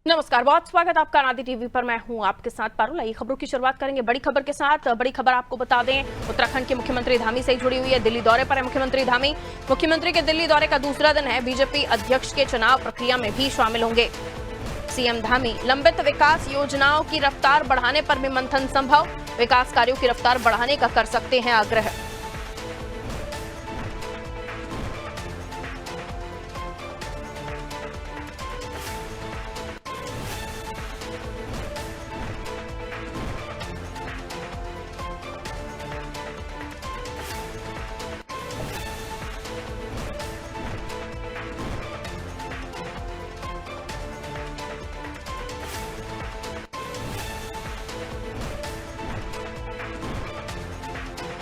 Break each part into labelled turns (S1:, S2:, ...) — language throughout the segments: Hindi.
S1: नमस्कार, बहुत स्वागत आपका आदि टीवी पर। मैं हूं आपके साथ पारुल। आइए खबरों की शुरुआत करेंगे बड़ी खबर के साथ। बड़ी खबर आपको बता दें, उत्तराखंड के मुख्यमंत्री धामी से जुड़ी हुई है। दिल्ली दौरे पर है मुख्यमंत्री धामी। मुख्यमंत्री के दिल्ली दौरे का दूसरा दिन है। बीजेपी अध्यक्ष के चुनाव प्रक्रिया में भी शामिल होंगे सीएम धामी। लंबित विकास योजनाओं की रफ्तार बढ़ाने पर भी मंथन संभव। विकास कार्यों की रफ्तार बढ़ाने का कर सकते हैं आग्रह।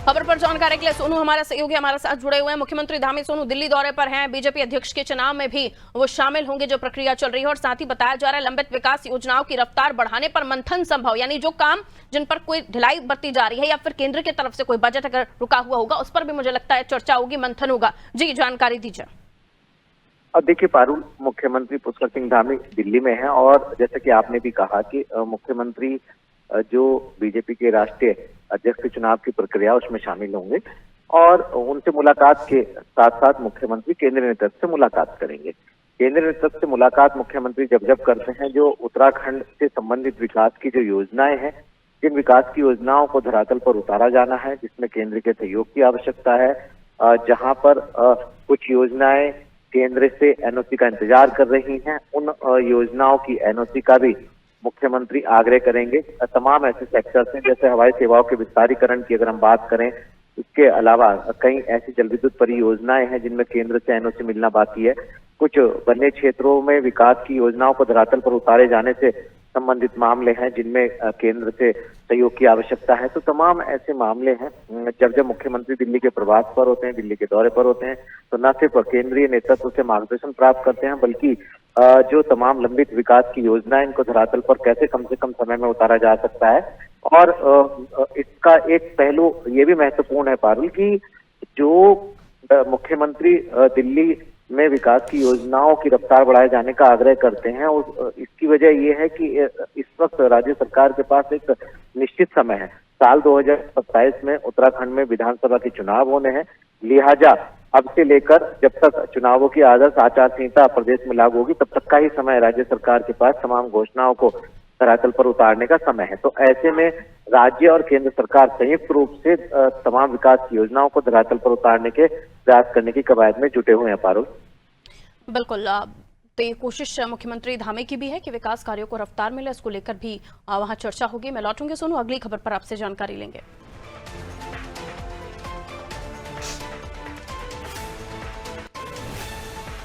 S1: खबर पर जानकारी के लिए सोनू हमारे सहयोगी हमारे साथ जुड़े हुए हैं। मुख्यमंत्री धामी सोनू दिल्ली दौरे पर हैं। बीजेपी अध्यक्ष के चुनाव में भी वो शामिल होंगे, जो प्रक्रिया चल रही है। और साथ ही बताया जा रहा है लंबित विकास योजनाओं की रफ्तार बढ़ाने पर मंथन संभव, यानी जो काम जिन पर कोई ढिलाई बरती जा रही है या फिर केंद्र की तरफ से कोई बजट अगर रुका हुआ होगा, उस पर भी मुझे लगता है चर्चा होगी, मंथन होगा। जी, जानकारी दीजिए।
S2: अब देखिए पारुल, मुख्यमंत्री पुष्कर सिंह धामी दिल्ली में हैं और जैसा कि आपने भी कहा कि मुख्यमंत्री जो बीजेपी के राष्ट्रीय अध्यक्ष के चुनाव की प्रक्रिया उसमें शामिल होंगे और उनसे मुलाकात के साथ साथ मुख्यमंत्री केंद्रीय नेतृत्व से मुलाकात करेंगे। केंद्रीय नेतृत्व से मुलाकात मुख्यमंत्री जब करते हैं, जो उत्तराखंड से संबंधित विकास की जो योजनाएं हैं, जिन विकास की योजनाओं को धरातल पर उतारा जाना है, जिसमें केंद्र के सहयोग की आवश्यकता है, जहां पर कुछ योजनाएं केंद्र से एनओसी का इंतजार कर रही हैं, उन योजनाओं की एनओसी का भी मुख्यमंत्री आग्रह करेंगे। तमाम ऐसे सेक्टर्स हैं, जैसे हवाई सेवाओं के विस्तारीकरण की अगर हम बात करें, इसके अलावा कई ऐसी जल विद्युत परियोजनाएं हैं जिनमें केंद्र से एनओसी मिलना बाकी है। कुछ वन्य क्षेत्रों में विकास की योजनाओं को धरातल पर उतारे जाने से संबंधित मामले हैं जिनमें केंद्र से सहयोग की आवश्यकता है। तो तमाम ऐसे मामले हैं। जब मुख्यमंत्री दिल्ली के प्रवास पर होते हैं, दिल्ली के दौरे पर होते हैं, तो न सिर्फ केंद्रीय नेतृत्व से मार्गदर्शन प्राप्त करते हैं, बल्कि जो तमाम लंबित विकास की योजनाएं, इनको धरातल पर कैसे कम से कम समय में उतारा जा सकता है। और इसका एक पहलू ये भी महत्वपूर्ण है पारुल कि जो मुख्यमंत्री दिल्ली में विकास की योजनाओं की रफ्तार बढ़ाए जाने का आग्रह करते हैं, इसकी वजह यह है कि इस वक्त राज्य सरकार के पास एक निश्चित समय है। साल 2027 में उत्तराखंड में विधानसभा के चुनाव होने हैं। लिहाजा अब से लेकर जब तक चुनावों की आदर्श आचार संहिता प्रदेश में लागू होगी, तब तक का ही समय राज्य सरकार के पास तमाम घोषणाओं को धरातल पर उतारने का समय है। तो ऐसे में राज्य और केंद्र सरकार संयुक्त रूप से तमाम विकास की योजनाओं को धरातल पर उतारने के प्रयास करने की कवायद में जुटे हुए हैं पारुल।
S1: बिल्कुल। तो ये कोशिश मुख्यमंत्री धामी की भी है कि विकास कार्यों को रफ्तार मिले, इसको लेकर भी वहां चर्चा होगी। मैं लौटूंगी सोनू, अगली खबर पर आपसे जानकारी लेंगे।